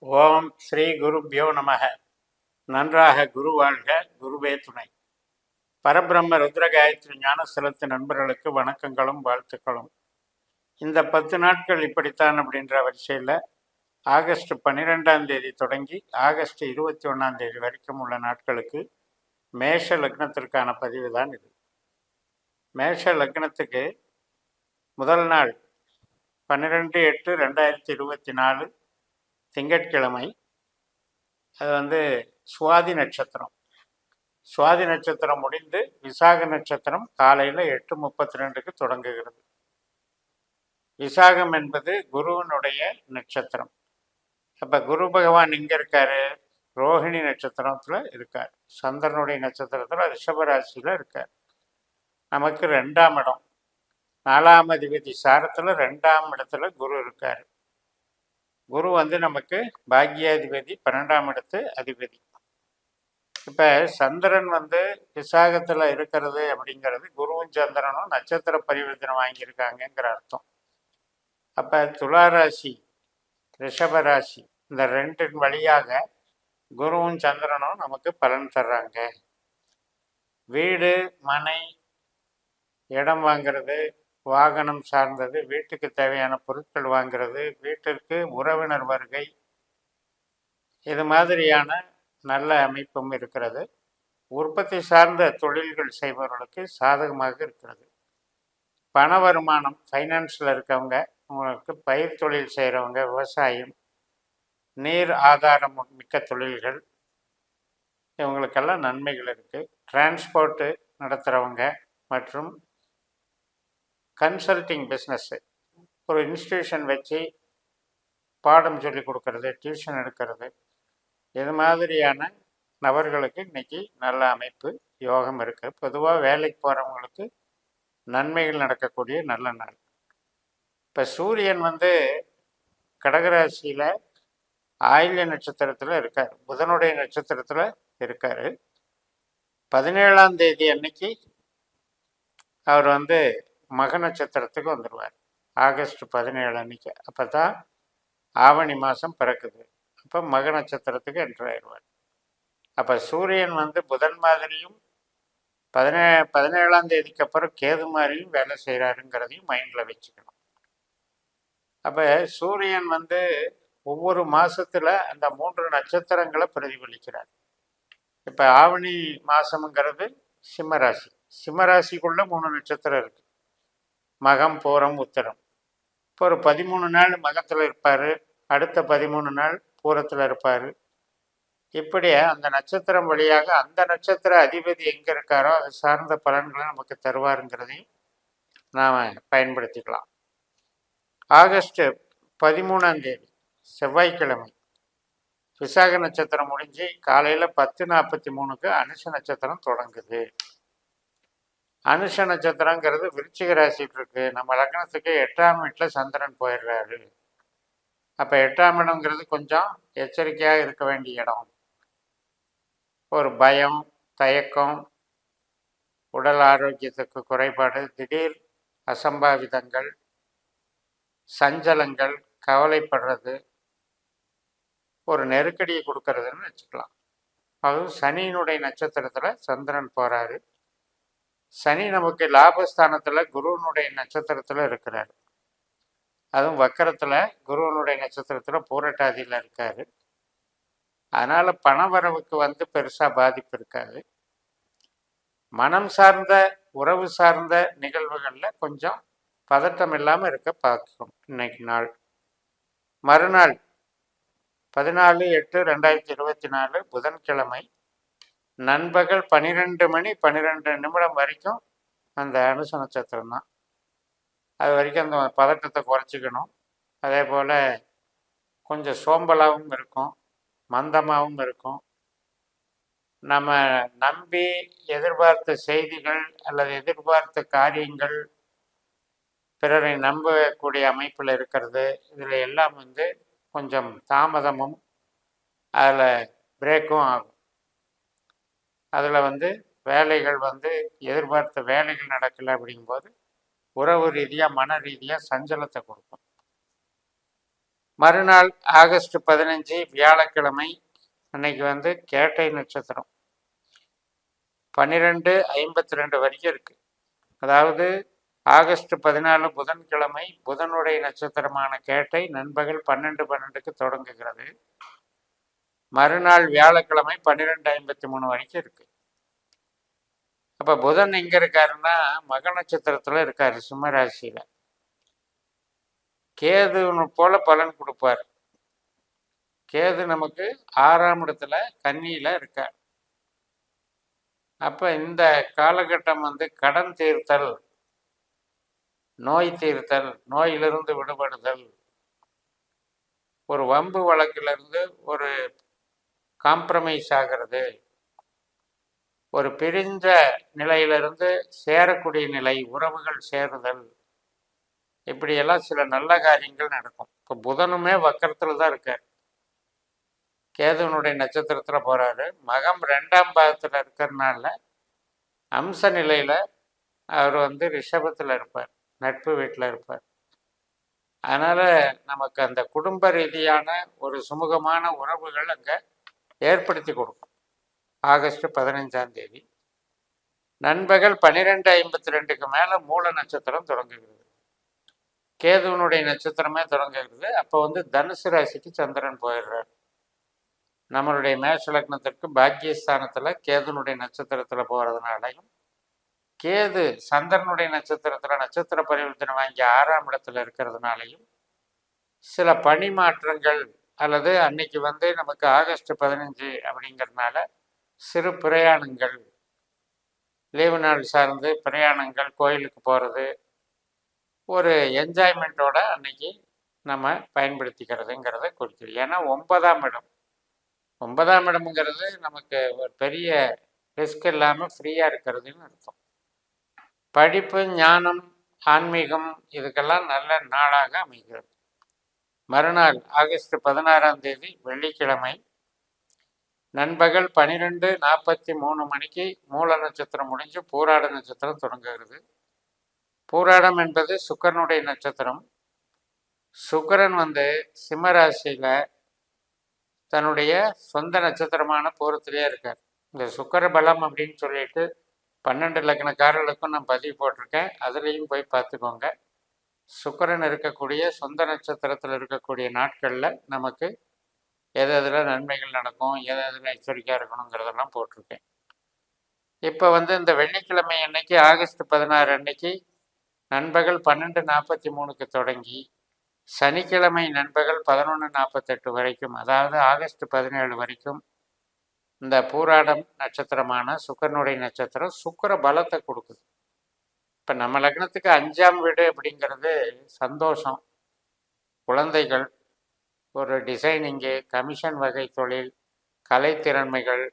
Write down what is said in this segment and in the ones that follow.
ஓம் ஸ்ரீ குருப்யோ நமக. நன்றாக குரு வாழ்க, குருவே துணை. பரபிரம்ம ருத்ர காயத்ரி ஞான செலுத்து நண்பர்களுக்கு வணக்கங்களும் வாழ்த்துக்களும். இந்த 10 நாட்கள் இப்படித்தான் அப்படின்ற வரிசையில் ஆகஸ்ட் 12ஆம் தேதி தொடங்கி ஆகஸ்ட் 21ஆம் தேதி வரைக்கும் உள்ள நாட்களுக்கு மேஷ லக்னத்திற்கான பதிவு தான் இது. மேஷ லக்னத்துக்கு முதல் நாள் 12/8/2024 திங்கட்கிழமை. அது சுவாதி நட்சத்திரம். சுவாதி நட்சத்திரம் முடிந்து விசாக நட்சத்திரம் காலையில் 8:32க்கு தொடங்குகிறது. விசாகம் என்பது குருவனுடைய நட்சத்திரம். அப்போ குரு பகவான் இங்கே இருக்காரு, ரோஹிணி நட்சத்திரத்தில் இருக்கார். சந்திரனுடைய நட்சத்திரத்தில் ரிஷபராசியில் இருக்கார். நமக்கு 2ஆம் இடம், 4ஆம் அதிபதி சாரத்தில் 2ஆம் இடத்துல குரு இருக்கார். குரு நமக்கு பாக்யாதிபதி, 12ஆம் இடத்து அதிபதி. இப்போ சந்திரன் விசாகத்தில் இருக்கிறது அப்படிங்கிறது குருவும் சந்திரனும் நட்சத்திர பரிவர்த்தனை வாங்கியிருக்காங்கங்கிற அர்த்தம். அப்போ துளாராசி, ரிஷபராசி இந்த 2 வழியாக குருவும் சந்திரனும் நமக்கு பலன் தர்றாங்க. வீடு, மனை, இடம் வாங்கிறது, வாகனம் சார்ந்தது, வீட்டுக்கு தேவையான பொருட்கள் வாங்கிறது, வீட்டிற்கு உறவினர் வருகை, இது மாதிரியான நல்ல அமைப்பும் இருக்கிறது. உற்பத்தி சார்ந்த தொழில்கள் செய்பவர்களுக்கு சாதகமாக இருக்கிறது. பண வருமானம், ஃபைனான்ஸில் இருக்கவங்க, உங்களுக்கு பயிர் தொழில் செய்கிறவங்க, விவசாயம், நீர் ஆதாரம் மிக்க தொழில்கள், இவங்களுக்கெல்லாம் நன்மைகள் இருக்குது. டிரான்ஸ்போர்ட்டு நடத்துகிறவங்க மற்றும் கன்சல்டிங் பிஸ்னஸ்ஸு, ஒரு இன்ஸ்டியூஷன் வச்சு பாடம் சொல்லி கொடுக்கறது, டியூஷன் எடுக்கிறது, இது மாதிரியான நபர்களுக்கு இன்றைக்கி நல்ல அமைப்பு, யோகம் இருக்குது. பொதுவாக வேலைக்கு போகிறவங்களுக்கு நன்மைகள் நடக்கக்கூடிய நல்ல நாள். இப்போ சூரியன் கடகராசியில் ஆயில்ய நட்சத்திரத்தில் இருக்கார், புதனுடைய நட்சத்திரத்தில் இருக்கார். 17ஆம் தேதி அன்னைக்கு அவர் மக நட்சத்திரத்துக்கு வந்துடுவார், ஆகஸ்ட் 17 அன்னைக்கு. அப்போ தான் ஆவணி மாதம் பிறக்குது. அப்போ மக நட்சத்திரத்துக்கு என்ட்ரு ஆயிடுவார். அப்போ சூரியன் புதன் மாதிரியும் 17ஆம் தேதிக்கு அப்புறம் கேது மாதிரியும் வேலை செய்கிறாருங்கிறதையும் மைண்டில் வச்சுக்கணும். அப்போ சூரியன் ஒவ்வொரு மாதத்தில் அந்த 3 நட்சத்திரங்களை பிரதிபலிக்கிறார். இப்போ ஆவணி மாதம்ங்கிறது சிம்மராசி. சிம்மராசிக்குள்ளே 3 நட்சத்திரம் இருக்குது, மகம், பூரம், உத்திரம். இப்போ ஒரு 13 நாள் மகத்தில் இருப்பார், அடுத்த 13 நாள் பூரத்தில் இருப்பார். இப்படியே அந்த நட்சத்திரம் வழியாக அந்த நட்சத்திர அதிபதி எங்கே இருக்காரோ அது சார்ந்த பலன்களை நமக்கு தருவாருங்கிறதையும் நாம் பயன்படுத்திக்கலாம். ஆகஸ்ட் 13ஆம் தேதி செவ்வாய்க்கிழமை விசாக நட்சத்திரம் முடிஞ்சு காலையில் 10:43க்கு அனுஷ நட்சத்திரம் தொடங்குது. அனுஷ நட்சத்திரங்கிறது விருச்சிக ராசிட்டு இருக்கு. நம்ம லக்னத்துக்கு 8ஆம் வீட்டில் சந்திரன் போயிடுறாரு. அப்போ 8ஆம் இடங்கிறது கொஞ்சம் எச்சரிக்கையாக இருக்க வேண்டிய இடம். ஒரு பயம், தயக்கம், உடல் ஆரோக்கியத்துக்கு குறைபாடு, திடீர் அசம்பாவிதங்கள், சஞ்சலங்கள், கவலைப்படுறது, ஒரு நெருக்கடியை கொடுக்கறதுன்னு வச்சுக்கலாம். அதுவும் சனியினுடைய நட்சத்திரத்தில் சந்திரன் போகிறாரு. சனி நமக்கு லாபஸ்தானத்தில் குருவனுடைய நட்சத்திரத்தில் இருக்கிறார். அதுவும் வக்கரத்தில் குருவனுடைய நட்சத்திரத்தில் பூரட்டாதியில் இருக்கார். அதனால் பணவரவுக்கு பெருசாக பாதிப்பு இருக்காது. மனம் சார்ந்த, உறவு சார்ந்த நிகழ்வுகளில் கொஞ்சம் பதட்டம் இல்லாமல் இருக்க பார்க்கணும். இன்னைக்கு நாள் மறுநாள் 14/8/2024 புதன்கிழமை நண்பகல் 12:12 வரைக்கும் அந்த அனுச நட்சத்திரம் தான். அது வரைக்கும் அந்த பதட்டத்தை குறைச்சிக்கணும். அதே போல் கொஞ்சம் சோம்பலாகவும் இருக்கும், மந்தமாகவும் இருக்கும். நம்ம நம்பி எதிர்பார்த்த செய்திகள் அல்லது எதிர்பார்த்த காரியங்கள் பிறரை நம்பக்கூடிய அமைப்பில் இருக்கிறது. இதில் எல்லாம் கொஞ்சம் தாமதமும் அதில் பிரேக்கும் ஆகும். அதில் வேலைகள் எதிர்பார்த்த வேலைகள் நடக்கலை அப்படிங்கும்போது உறவு ரீதியாக, மன ரீதியாக சஞ்சலத்தை கொடுக்கும். மறுநாள் ஆகஸ்ட் 15 வியாழக்கிழமை அன்னைக்கு வந்து கேட்டை நட்சத்திரம் 12:52 வரைக்கும் இருக்கு. அதாவது ஆகஸ்ட் 14 புதன்கிழமை புதனுடைய நட்சத்திரமான கேட்டை நண்பகல் 12:12க்கு தொடங்குகிறது. மறுநாள் வியாழக்கிழமை 12:53 வரைக்கும் இருக்கு. அப்ப புதன் எங்க இருக்காருன்னா மக நட்சத்திரத்துல இருக்காரு, சிம்ம ராசியில. கேது போல பலன் கொடுப்பார். கேது நமக்கு 6ஆம் இடத்துல கன்னியில இருக்கார். அப்ப இந்த காலகட்டம் வந்து கடன் தீர்த்தல், நோய் தீர்த்தல், நோயிலிருந்து விடுபடுதல், ஒரு வம்பு வழக்கிலிருந்து ஒரு காம்ப்ரமைஸ் ஆகிறது, ஒரு பிரிஞ்ச நிலையிலிருந்து சேரக்கூடிய நிலை, உறவுகள் சேருதல், இப்படியெல்லாம் சில நல்ல காரியங்கள் நடக்கும். இப்போ புதனுமே வக்கரத்துல தான் இருக்கார். கேதுவனுடைய நட்சத்திரத்துல போறாரு. மகம் 2ஆம் பாகத்துல இருக்கிறதுனால அம்ச நிலையில அவர் வந்து ரிஷபத்துல இருப்பார், நட்பு வீட்டில் இருப்பார். அதனால நமக்கு அந்த குடும்ப ரீதியான ஒரு சுமூகமான உறவுகள் அங்க ஏற்படுத்தி கொடுக்கும். ஆகஸ்ட் 15ஆம் தேதி நண்பகல் 12:52க்கு மேல மூல நட்சத்திரம் தொடங்குகிறது. கேதுவனுடைய நட்சத்திரமே தொடங்குகிறது. அப்போ வந்து தனுசு ராசிக்கு சந்திரன் போயிடுறார். நம்மளுடைய மேஷ லக்னத்திற்கு பாக்கியஸ்தானத்துல கேதுனுடைய நட்சத்திரத்துல போறதுனாலையும், கேது சந்திரனுடைய நட்சத்திரத்துல நட்சத்திர பரிவர்த்தனை வாங்கி 6ஆம் இடத்துல இருக்கிறதுனாலையும் சில பணி மாற்றங்கள், அல்லது அன்னைக்கு வந்து நமக்கு ஆகஸ்ட் 15 அப்படிங்கிறதுனால சிறு பிரயாணங்கள், லீவு நாள் சார்ந்து பிரயாணங்கள், கோயிலுக்கு போகிறது, ஒரு என்ஜாய்மெண்ட்டோட அன்னைக்கு நம்ம பயன்படுத்திக்கிறதுங்கிறத குறிக்குது. ஏன்னா 9ஆம் இடம், 9ஆம் இடம்ங்கிறது நமக்கு ஒரு பெரிய ரிஸ்க் இல்லாமல் ஃப்ரீயாக இருக்கிறதுன்னு அர்த்தம். படிப்பு, ஞானம், ஆன்மீகம் இதுக்கெல்லாம் நல்ல நாளாக அமைகிறது. மறுநாள் ஆகஸ்ட் 16ஆம் தேதி வெள்ளிக்கிழமை நண்பகல் 12:43 மணிக்கு மூல நட்சத்திரம் முடிஞ்சு பூராட நட்சத்திரம் தொடங்குகிறது. பூராடம் என்பது சுக்கிரனுடைய நட்சத்திரம். சுக்கிரன் வந்து சிம்மராசியில தன்னுடைய சொந்த நட்சத்திரமான பூரத்திலே இருக்கார். இந்த சுக்கிர பலம் அப்படின்னு சொல்லிட்டு 12 லக்னக்காரர்களுக்கும் நான் பதிவு போட்டிருக்கேன், அதுலேயும் போய் பார்த்துக்கோங்க. சுக்கிரன் இருக்கக்கூடிய சொந்த நட்சத்திரத்தில் இருக்கக்கூடிய நாட்களில் நமக்கு எது எதில் நன்மைகள் நடக்கும், எது எதில் எச்சரிக்கையாக இருக்கணுங்கிறதெல்லாம் போட்டிருக்கேன். இப்போ வந்து இந்த வெள்ளிக்கிழமை அன்னைக்கு ஆகஸ்ட் 16 அன்னைக்கு நண்பகல் 12:43க்கு தொடங்கி சனிக்கிழமை நண்பகல் 11:48 வரைக்கும், அதாவது ஆகஸ்ட் 17 வரைக்கும் இந்த பூராடம் நட்சத்திரமான சுக்கிரனுடைய நட்சத்திரம் சுக்கிர பலத்தை கொடுக்குது. இப்போ நம்ம லக்னத்துக்கு 5ஆம் வீடு அப்படிங்கிறது சந்தோஷம், குழந்தைகள், ஒரு டிசைனிங்கு, கமிஷன் வகை தொழில், கலைத்திறன்மைகள்,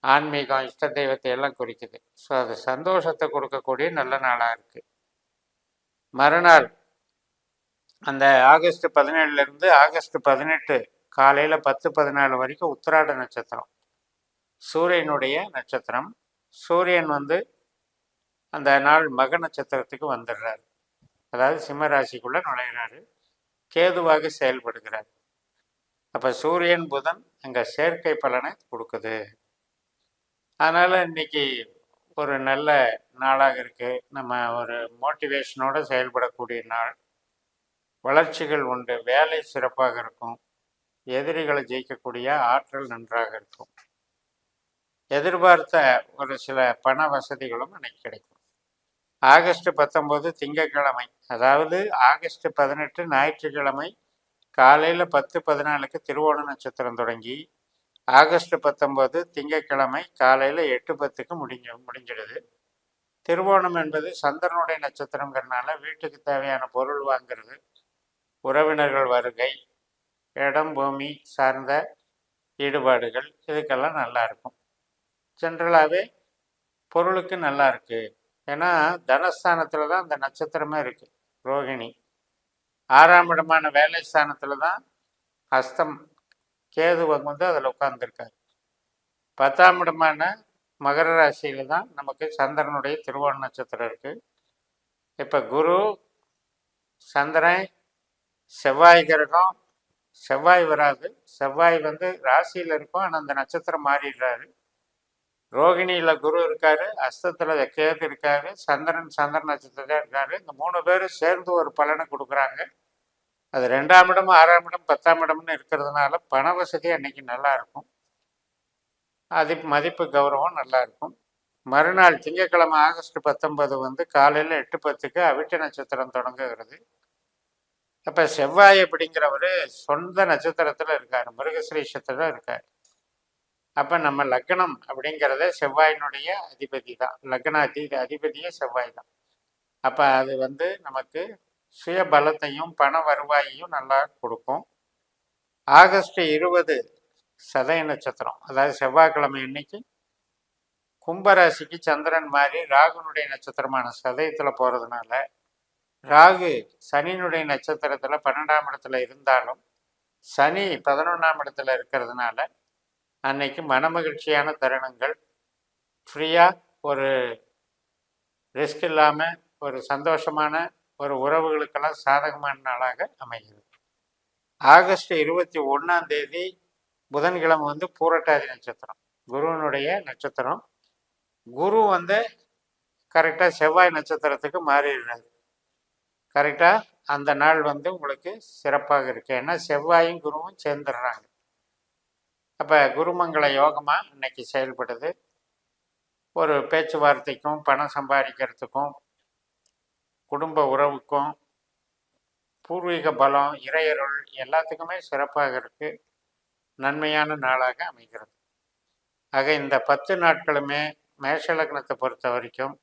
ஆன்மீகம், இஷ்ட தெய்வத்தை எல்லாம் குறிக்குது. ஸோ அது சந்தோஷத்தை கொடுக்கக்கூடிய நல்ல நாளாக இருக்குது. மறுநாள் அந்த ஆகஸ்ட் 17லேருந்து ஆகஸ்ட் 18 காலையில் 10:14 வரைக்கும் உத்திராட நட்சத்திரம், சூரியனுடைய நட்சத்திரம். சூரியன் வந்து அந்த நாள் மக நட்சத்திரத்துக்கு வந்துடுறாரு, அதாவது சிம்ம ராசிக்குள்ளே நுழையிறாரு, கேதுவாக செயல்படுகிறார். அப்போ சூரியன் புதன் அங்கே சேர்க்கை பலனை கொடுக்குது. அதனால் இன்னைக்கு ஒரு நல்ல நாளாக இருக்குது. நம்ம ஒரு மோட்டிவேஷனோடு செயல்படக்கூடிய நாள். வளர்ச்சிகள் உண்டு, வேலை சிறப்பாக இருக்கும், எதிரிகளை ஜெயிக்கக்கூடிய ஆற்றல் நன்றாக இருக்கும், எதிர்பார்த்த ஒரு சில பண வசதிகளும் இன்னைக்கு கிடைக்கும். ஆகஸ்ட் 19 திங்கட்கிழமை, அதாவது ஆகஸ்ட் 18 ஞாயிற்றுக்கிழமை காலையில் 10:14க்கு திருவோண நட்சத்திரம் தொடங்கி ஆகஸ்ட் 19 திங்கட்கிழமை காலையில் 8:10க்கு முடிஞ்சிடுது. திருவோணம் என்பது சந்திரனுடைய நட்சத்திரங்கிறதுனால வீட்டுக்கு தேவையான பொருள் வாங்கிறது, உறவினர்கள் வருகை, இடம் பூமி சார்ந்த ஈடுபாடுகள், இதுக்கெல்லாம் நல்லா இருக்கும். ஜென்ரலாகவே பொருளுக்கு நல்லா இருக்குது. ஏன்னா தனஸ்தானத்தில் தான் அந்த நட்சத்திரமே இருக்குது, ரோகிணி. 6ஆம் இடமான வேலை ஸ்தானத்தில் தான் ஹஸ்தம் கேது வந்து அதில் உட்கார்ந்துருக்காரு. 10ஆம் இடமான மகர ராசியில் தான் நமக்கு சந்திரனுடைய திருவோண நட்சத்திரம் இருக்குது. இப்போ குரு, சந்திரன், செவ்வாய் கிரகம், செவ்வாய் வராது. செவ்வாய் வந்து ராசியில் இருக்கும், ஆனால் அந்த நட்சத்திரம் மாறிடுறாரு. ரோகிணியில் குரு இருக்காரு, அஸ்தத்தில் கேது இருக்காரு, சந்திரன் நட்சத்திரத்தில் இருக்காரு. இந்த 3 பேரும் சேர்ந்து ஒரு பலனை கொடுக்குறாங்க. அது 2ஆம் இடம், 6ஆம் இடம், 10ஆம் இடம்னு இருக்கிறதுனால பண வசதி அன்னைக்கு நல்லா இருக்கும். மதிப்பு கௌரவம் நல்லா இருக்கும். மறுநாள் திங்கட்கிழமை ஆகஸ்ட் 19 வந்து காலையில் 8:10க்கு அவிட்ட நட்சத்திரம் தொடங்குகிறது. அப்போ செவ்வாய் அப்படிங்கிறவர் சொந்த நட்சத்திரத்தில் இருக்கார், மிருகசிரீஷத்தில் இருக்கார். அப்போ நம்ம லக்னம் அப்படிங்கிறத செவ்வாயினுடைய அதிபதி தான், லக்ன அதிபதியே செவ்வாய் தான். அப்போ அது வந்து நமக்கு சுய பலத்தையும் பண வருவாயையும் நல்லா கொடுக்கும். ஆகஸ்ட் 20 சதய நட்சத்திரம், அதாவது செவ்வாய்க்கிழமை அன்னைக்கு கும்பராசிக்கு சந்திரன் மாறி ராகுனுடைய நட்சத்திரமான சதயத்தில் போகிறதுனால, ராகு சனியினுடைய நட்சத்திரத்தில் 12ஆம் இடத்துல இருந்தாலும் சனி 11ஆம் இடத்துல இருக்கிறதுனால அன்னைக்கு மனமகிழ்ச்சியான தருணங்கள், ஃப்ரீயாக ஒரு ரிஸ்க் இல்லாமல் ஒரு சந்தோஷமான ஒரு உறவுகளுக்கெல்லாம் சாதகமான நாளாக அமைகிறது. ஆகஸ்ட் 21ஆம் தேதி புதன்கிழமை வந்து பூரட்டாதி நட்சத்திரம், குருவனுடைய நட்சத்திரம். குரு வந்து கரெக்டாக செவ்வாய் நட்சத்திரத்துக்கு மாறிடுறாரு. கரெக்டாக அந்த நாள் வந்து உங்களுக்கு சிறப்பாக இருக்கு, ஏன்னா செவ்வாயும் குருவும் சேர்ந்துடுறாங்க. அப்போ குருமங்கள யோகமாக இன்னைக்கு செயல்படுது. ஒரு பேச்சுவார்த்தைக்கும் பணம் சம்பாதிக்கிறதுக்கும் குடும்ப உறவுக்கும் பூர்வீக பலம் இறையருள் எல்லாத்துக்குமே சிறப்பாக இருக்கு, நன்மையான நாளாக அமைகிறது. ஆக இந்த 10 நாட்களுமே மேஷ லக்னத்தை பொறுத்த வரைக்கும்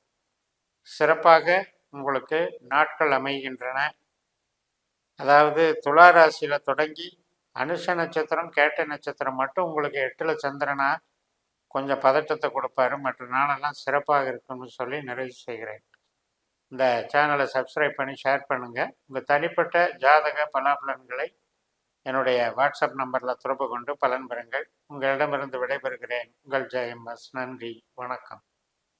சிறப்பாக உங்களுக்கு நாட்கள் அமைகின்றன. அதாவது துலா ராசியில் தொடங்கி அனுஷ நட்சத்திரம் கேட்ட நட்சத்திரம் மட்டும் உங்களுக்கு 8ல் சந்திரனா கொஞ்சம் பதட்டத்தை கொடுப்பாரு, மற்ற நாளெல்லாம் சிறப்பாக இருக்குன்னு சொல்லி நிறைவு செய்கிறேன். இந்த சேனலை சப்ஸ்கிரைப் பண்ணி ஷேர் பண்ணுங்கள். உங்கள் தனிப்பட்ட ஜாதக பலாபலன்களை என்னுடைய வாட்ஸ்அப் நம்பரில் தொடர்பு கொண்டு பலன் பெறுங்கள். உங்களிடமிருந்து விடைபெறுகிறேன். உங்கள் ஜெயம் எஸ். நன்றி, வணக்கம்.